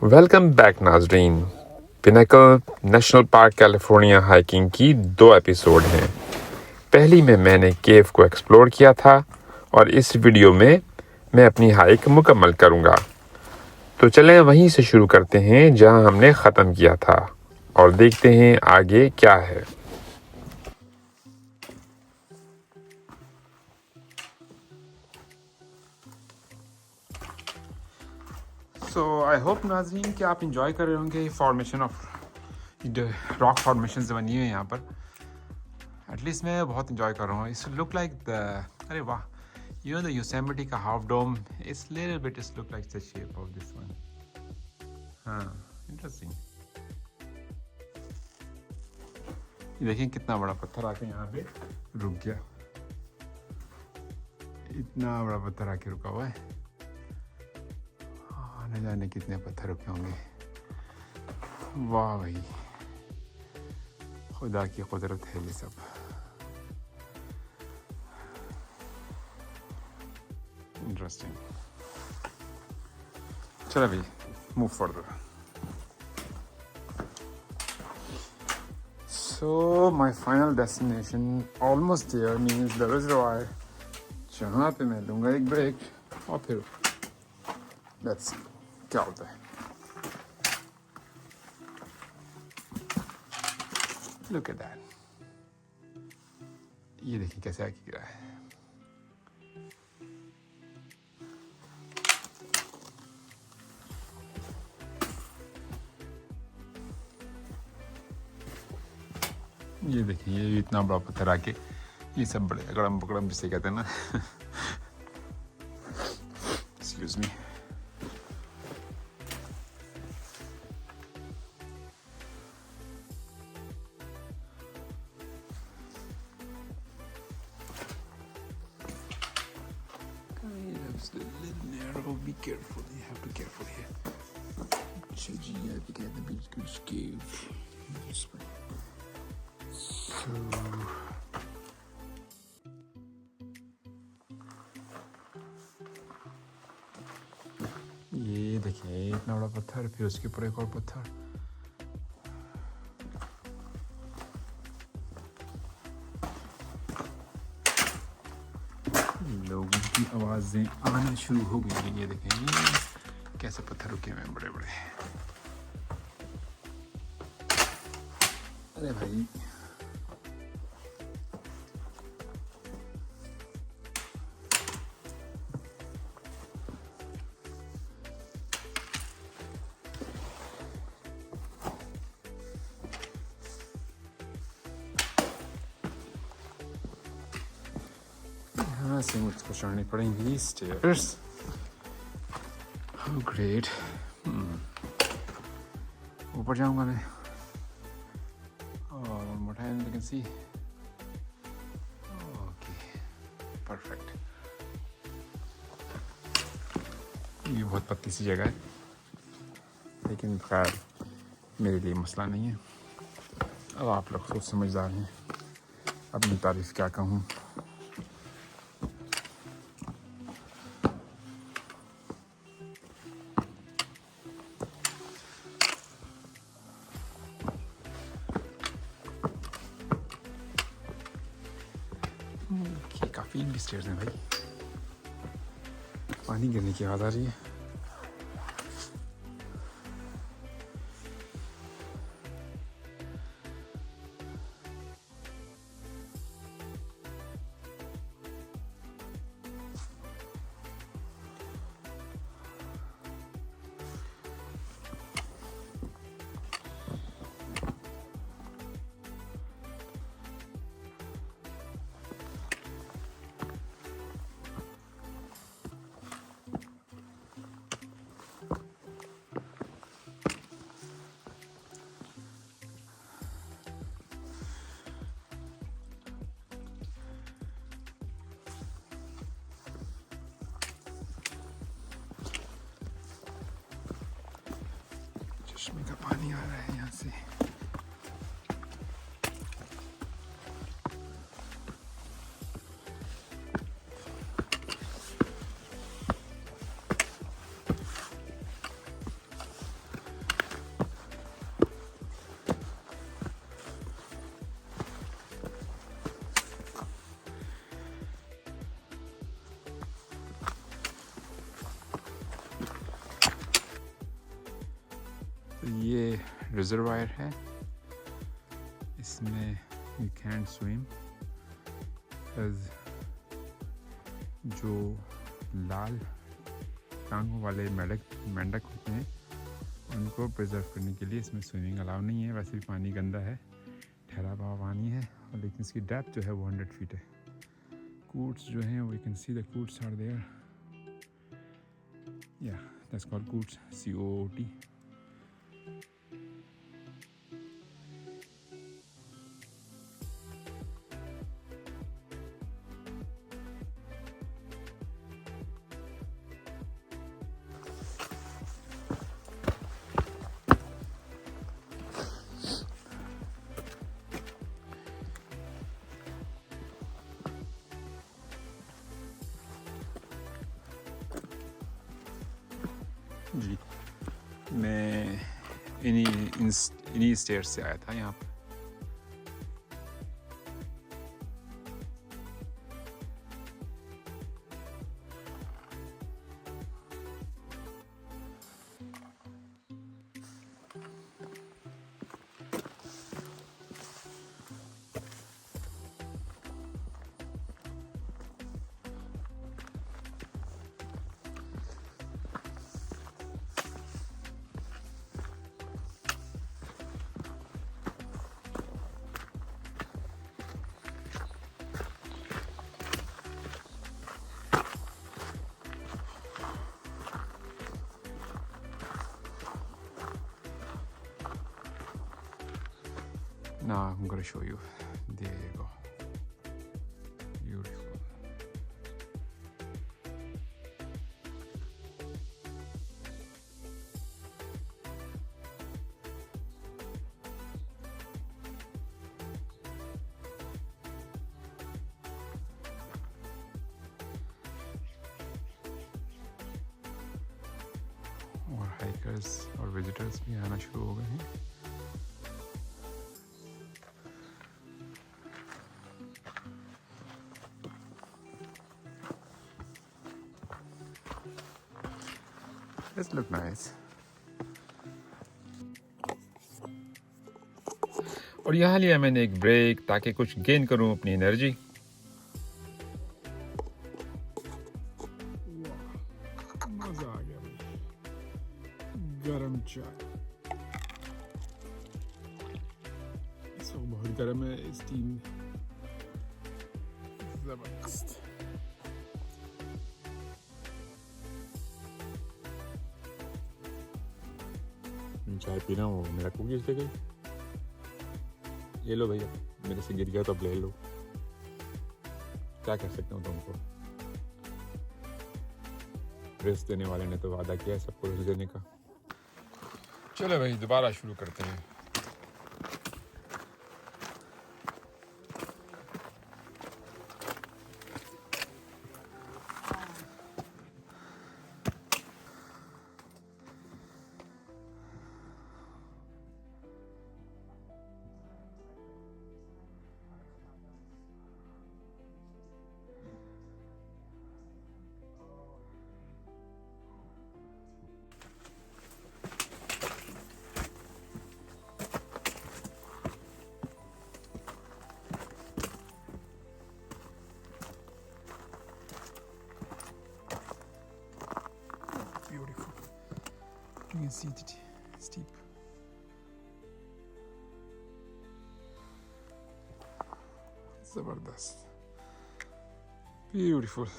Welcome back नाजरीन। Pinnacle national park California hiking की 2 episode हैं। पहली में मैंने केव को एक्सप्लोर किया था और इस वीडियो में मैं अपनी हाइक मुकम्मल करूंगा। तो चलें वहीं से शुरू करते हैं जहां हमने ख़त्म किया था और देखते हैं आगे क्या है। सो आई होप नाजरीन कि आप इंजॉय कर रहे होंगे फॉर्मेशन ऑफ रॉक फॉर्मेशन बनी हुई है यहाँ पर। एटलीस्ट मैं बहुत इंजॉय कर रहा हूँ। इट्स लुक लाइक द अरे वाह, you know the Yosemite का half dome, it's little bit it look like the shape of this one. हाँ, interesting. ये देखिए कितना बड़ा पत्थर आके यहाँ पे रुक गया। इतना बड़ा पत्थर आके रुका हुआ है। न जाने कितने पत्थर रुके होंगे। वाह भाई, खुदा की कुदरत है ये सब। इंटरेस्टिंग। चलो भाई, move further. So my final destination almost there means the reservoir, जहाँ पे मैं लूँगा एक ब्रेक और फिर let's see क्या होता है। Look at that, ये देखिए कैसे आगे गिरा है। ये देखिए, ये इतना बड़ा पत्थर आके ये सब बड़े अगड़म पकड़म जिसे कहते हैं ना। Excuse me. It's a little narrow. Be careful. You have to be careful here. अच्छा जी, ये भी कहते हैं बिल्कुल स्केव। ये देखिए इतना बड़ा पत्थर, फिर उसके ऊपर एक और पत्थर। लोगों की आवाजें आना शुरू हो गई हैं। ये देखें कैसे पत्थर रुके हुए हैं बड़े बड़े। अरे भाई, यहाँ से मुझको चढ़नी पड़ेंगी स्टेयर्स। Oh great. ऊपर जाऊंगा मैं। One more time you can see. Okay, perfect. ये बहुत पतली सी जगह है, लेकिन खैर मेरे लिए मसला नहीं है। अब आप लोग खुद समझदार हैं, अपनी तारीफ क्या कहूँ। काफ़ी लंबी स्टेयर्स हैं भाई। पानी गिरने की आवाज़ आ रही है। चश्मे का पानी आ रहा है यहाँ से। तो ये रिजर्वायर है, इसमें यू कैन स्विम। जो लाल टांगों वाले मेंढक होते हैं उनको प्रिजर्व करने के लिए इसमें स्विमिंग अलाउ नहीं है। वैसे भी पानी गंदा है, ठहरा हुआ पानी है, और लेकिन इसकी डेप्थ जो है वो 100 फीट है। कूट्स जो हैं वो, you can see the coots are there, yeah that's called coots, COOT। जी, मैं इन्हीं स्टेट से आया था यहाँ पर। Now I'm going to show you. There you go. Beautiful. और हाइकर्स और विजिटर्स भी आना शुरू हो गए हैं। This look nice. और यहाँ लिया मैंने एक ब्रेक ताकि कुछ गेन करूँ अपनी एनर्जी। मजा आ गया भाई, गरम चाय। इस वक्त बहुत गर्म है, स्टीम जबरदस्त। चाय पी रहा हूँ, मेरा कुकीज दे गई। ये लो भैया, मेरे से गिर गया तो अब ले लो, क्या कर सकता हूँ तुमको। रेस्ट देने वाले ने तो वादा किया है सबको रेस्ट देने का। चलो भाई, दोबारा शुरू करते हैं। Beautiful. You can see it steep. Zabardast. Beautiful.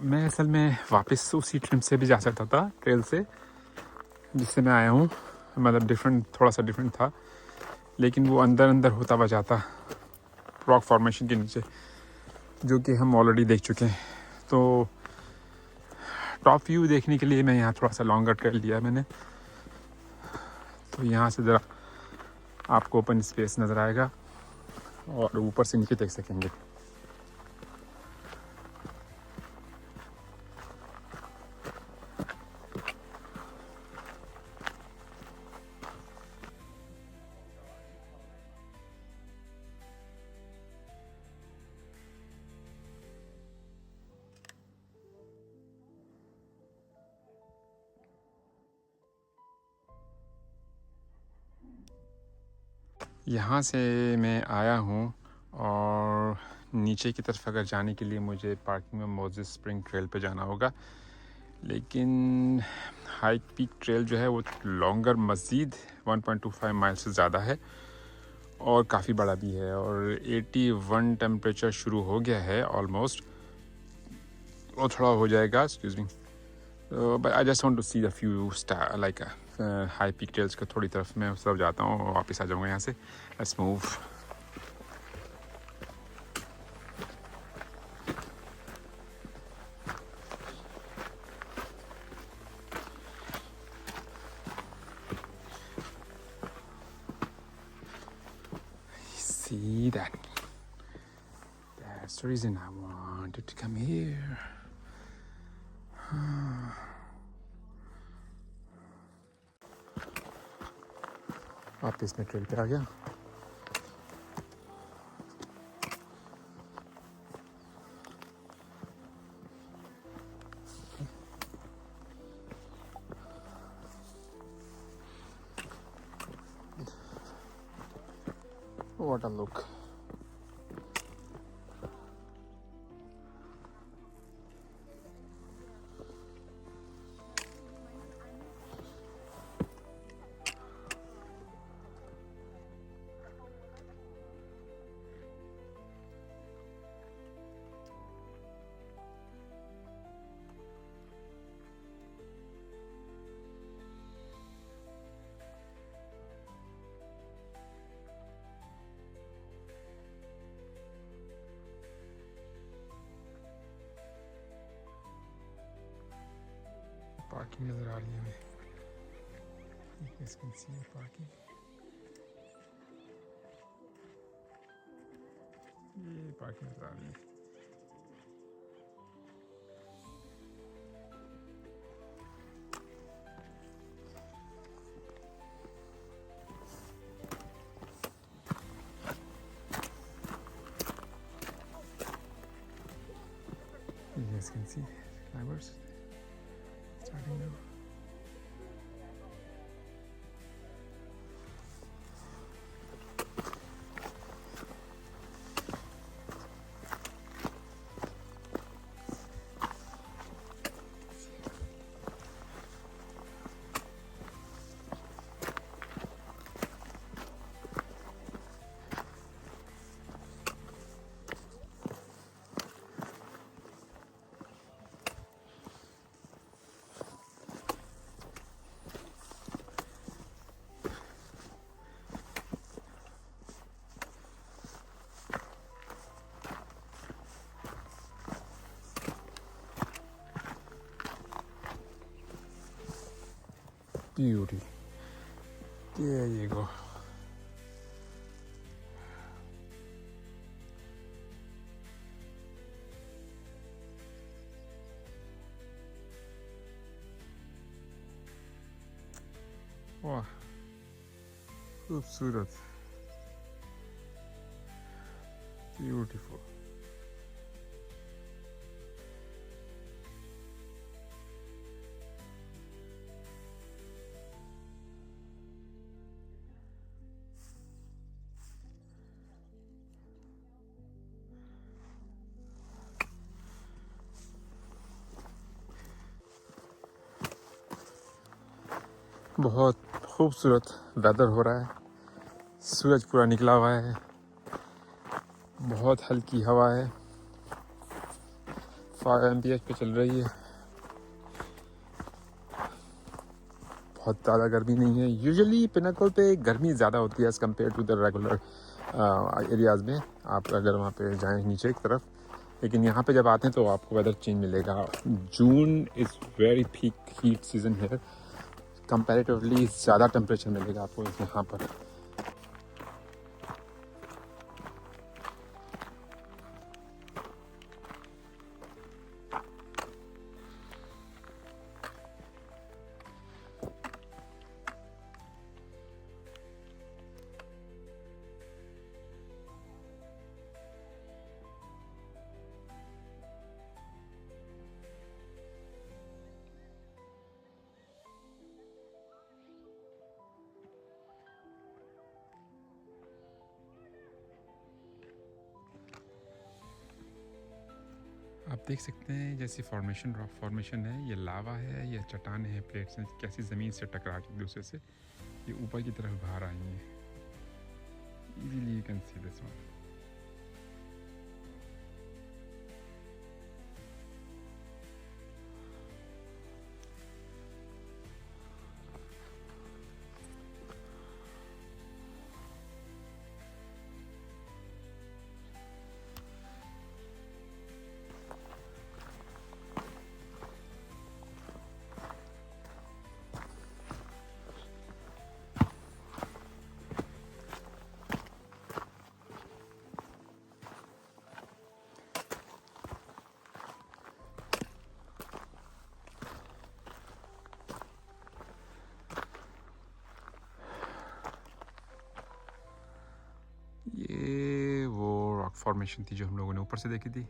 मैं असल में वापस उसी ट्रिप से भी जा सकता था, ट्रेल से जिससे मैं आया हूँ। मतलब डिफरेंट, थोड़ा सा डिफरेंट था, लेकिन वो अंदर अंदर होता हुआ जाता रॉक फॉर्मेशन के नीचे, जो कि हम ऑलरेडी देख चुके हैं। तो टॉप व्यू देखने के लिए मैं यहाँ थोड़ा सा लॉन्गर ट्रेल लिया मैंने। तो यहाँ से ज़रा आपको ओपन स्पेस नज़र आएगा और ऊपर से नीचे देख सकेंगे। यहाँ से मैं आया हूँ और नीचे की तरफ अगर जाने के लिए मुझे पार्किंग में मोजेस स्प्रिंग ट्रेल पे जाना होगा, लेकिन हाई पीक ट्रेल जो है वो लॉन्गर मज़ीद 1.25 माइल से ज़्यादा है और काफ़ी बड़ा भी है, और 81 टेम्परेचर शुरू हो गया है ऑलमोस्ट, और थोड़ा हो जाएगा, excuse me. But I just want to see the few star like high peak trails को। थोड़ी तरफ मैं उस तरफ जाता हूँ और वापस आ जाऊँगा यहाँ से। Let's move. See that? That's the reason I wanted to come here. वापस मैं ट्रेल पे आ गया। What a look. पार्किंग नज़र आ रही है हमें। You guys can see the parking. ये पार्किंग नज़र आ रही है। You guys can see climbers starting now. Beauty. There you go. वाह, खूबसूरत, ब्यूटीफुल। बहुत खूबसूरत वेदर हो रहा है, सूरज पूरा निकला हुआ है, बहुत हल्की हवा है, 5 MPH पे चल रही है, बहुत ज़्यादा गर्मी नहीं है। यूजुअली पिनाकल पे गर्मी ज़्यादा होती है as compare to the regular areas में, आप अगर वहाँ पे जाएँ नीचे की तरफ, लेकिन यहाँ पे जब आते हैं तो आपको वेदर चेंज मिलेगा। June is very peak heat season है, कंपैरेटिवली ज़्यादा टेम्परेचर मिलेगा आपको यहाँ पर। आप देख सकते हैं जैसे फॉर्मेशन, रॉक फॉर्मेशन है, ये लावा है, ये चट्टान है, प्लेट्स हैं, कैसी ज़मीन से टकरा के एक दूसरे से ये ऊपर की तरफ बाहर आई हैं. Easily you can see this one. ये वो रॉक फॉर्मेशन थी जो हम लोगों ने ऊपर से देखी थी.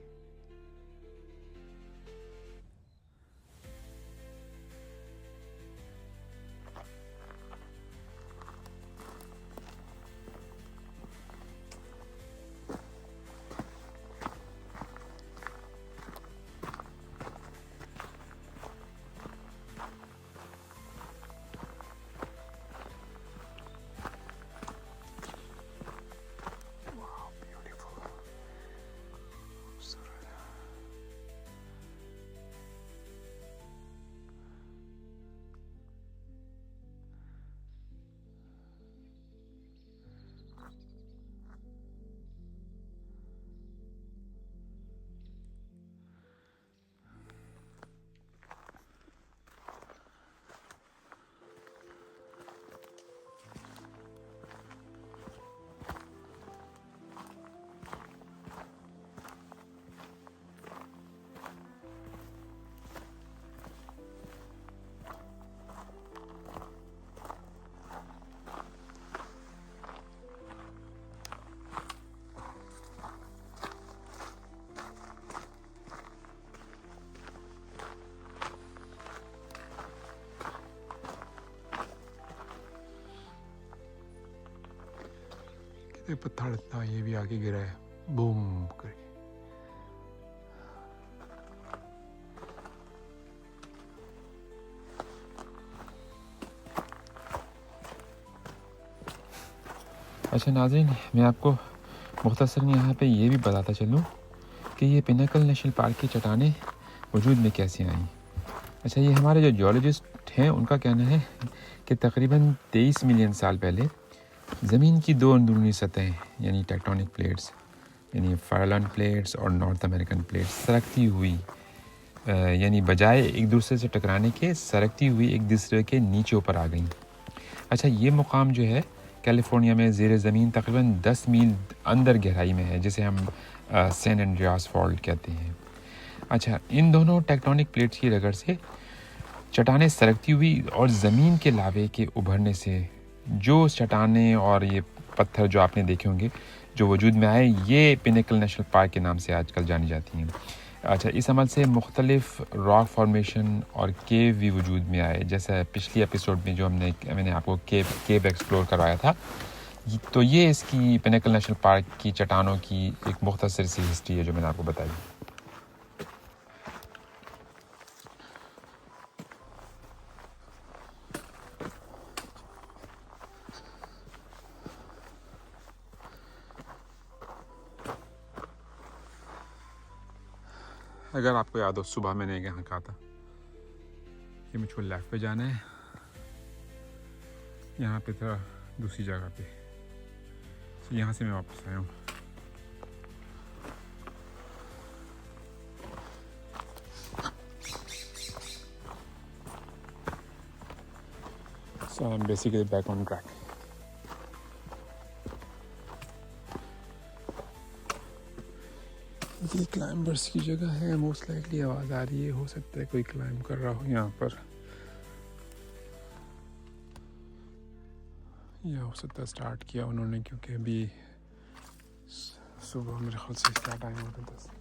ये पत्थर इतना, ये भी आगे गिरा है बूम करके. अच्छा नाज़रीन, मैं आपको मुख्तसर यहाँ पे ये भी बताता चलूँ कि ये पिनाकल नेशनल पार्क की चट्टानें वजूद में कैसे आई. अच्छा, ये हमारे जो जियोलॉजिस्ट हैं उनका कहना है कि तकरीबन 23 मिलियन साल पहले ज़मीन की दो अंदरूनी सतहें यानी टेक्टोनिक प्लेट्स यानी फारलैंड प्लेट्स और नॉर्थ अमेरिकन प्लेट्स सरकती हुई, यानी बजाय एक दूसरे से टकराने के सरकती हुई एक दूसरे के नीचे ऊपर आ गई. अच्छा, ये मुकाम जो है कैलिफोर्निया में ज़ेर ज़मीन तकरीबन 10 मील अंदर गहराई में है, जिसे हम सैन एंड्रियास फॉल्ट कहते हैं. अच्छा, इन दोनों टेक्टोनिक प्लेट्स की रगड़ से चट्टानें सरकती हुई और ज़मीन के लावे के उभरने से जो चट्टानें और ये पत्थर जो आपने देखे होंगे जो वजूद में आए, ये पिनाकल नेशनल पार्क के नाम से आजकल जानी जाती हैं. अच्छा, इस अमल से मुख्तलिफ रॉक फॉर्मेशन और केव भी वजूद में आए, जैसा पिछली एपिसोड में जो मैंने आपको केव एक्सप्लोर करवाया था. तो ये इसकी पिनाकल नेशनल पार्क की चट्टानों की एक मुख्तसर सी हिस्ट्री है जो मैंने आपको बताई. अगर आपको याद हो, सुबह मैंने यहाँ कहा था कि मुझको लेफ़्ट पे जाना है, यहाँ पे था दूसरी जगह पे, तो यहाँ से मैं वापस आया हूँ. So I'm basically back on track. ये क्लाइंबर्स की जगह है, मोस्ट लाइकली आवाज़ आ रही है, हो सकता है कोई क्लाइंब कर रहा हो यहाँ पर, या हो सकता है स्टार्ट किया उन्होंने, क्योंकि अभी सुबह मेरे ख्याल से इसका टाइम होता था.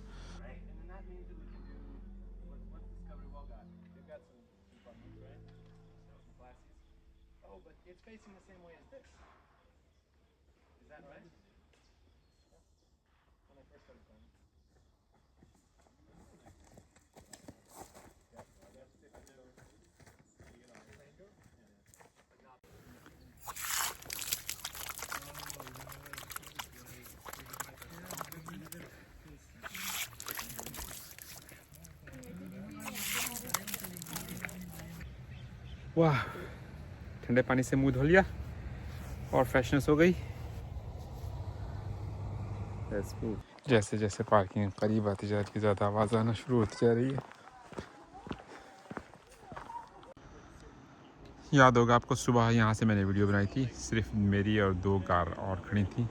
वाह, ठंडे पानी से मुंह धो लिया और फ्रेशनेस हो गई। जैसे जैसे पार्किंग करीब आती जा रही है ज़्यादा आवाज़ आना शुरू होती जा रही है। याद होगा आपको, सुबह यहाँ से मैंने वीडियो बनाई थी, सिर्फ मेरी और 2 कार और खड़ी थी।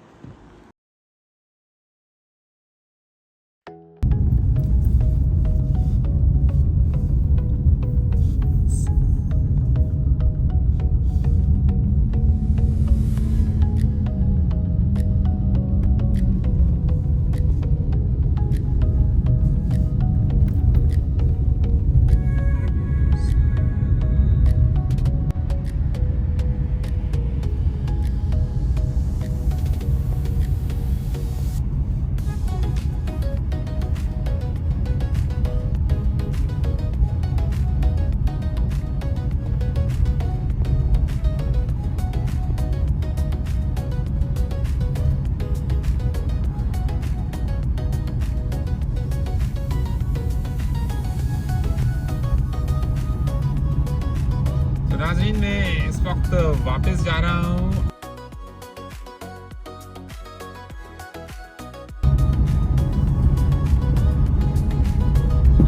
नाज़रीन, मैं इस वक्त वापस जा रहा हूँ।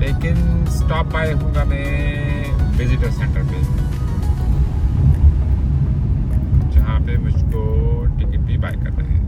लेकिन स्टॉप बाय होगा मैं विजिटर सेंटर पे, जहाँ पे मुझको टिकट भी बाय करना है।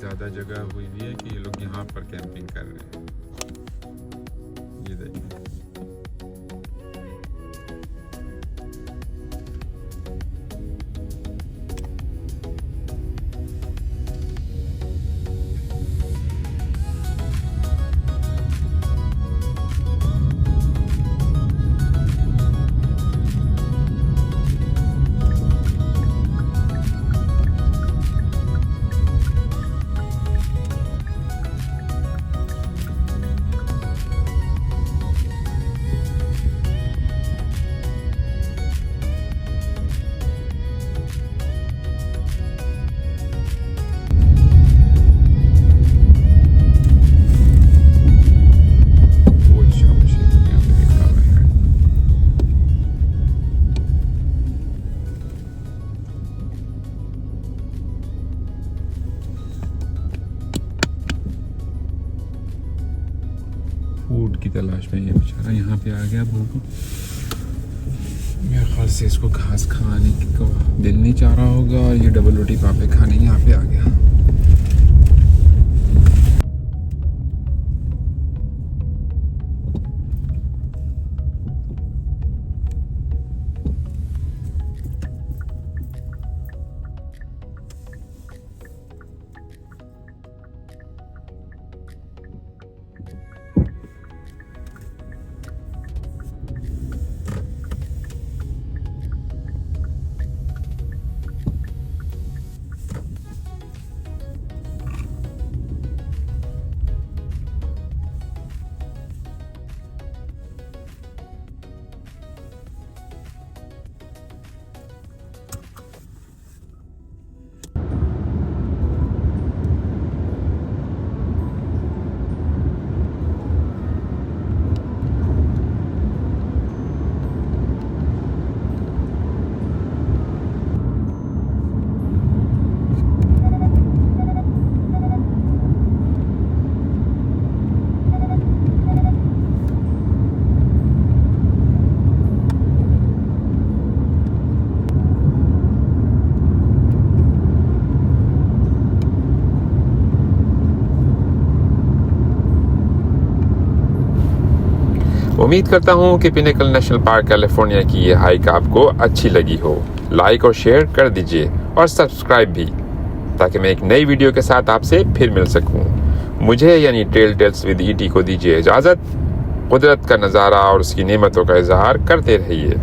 ज़्यादा जगह हुई भी है कि ये लोग यहाँ पर कैंपिंग कर रहे हैं। ये देखिए, फूड की तलाश में ये बेचारा यहाँ पे आ गया भूख। मेरे ख्याल से इसको घास खाने को दिल नहीं चाह रहा होगा और ये डबल रोटी पापे खाने यहाँ पे आ गया। उम्मीद करता हूँ कि पिनेकल नेशनल पार्क कैलिफोर्निया की ये हाइक आपको अच्छी लगी हो। लाइक और शेयर कर दीजिए और सब्सक्राइब भी, ताकि मैं एक नई वीडियो के साथ आपसे फिर मिल सकूँ। मुझे यानी ट्रेल टेल्स विद ईटी को दीजिए इजाज़त। कुदरत का नज़ारा और उसकी नेमतों का इजहार करते रहिए।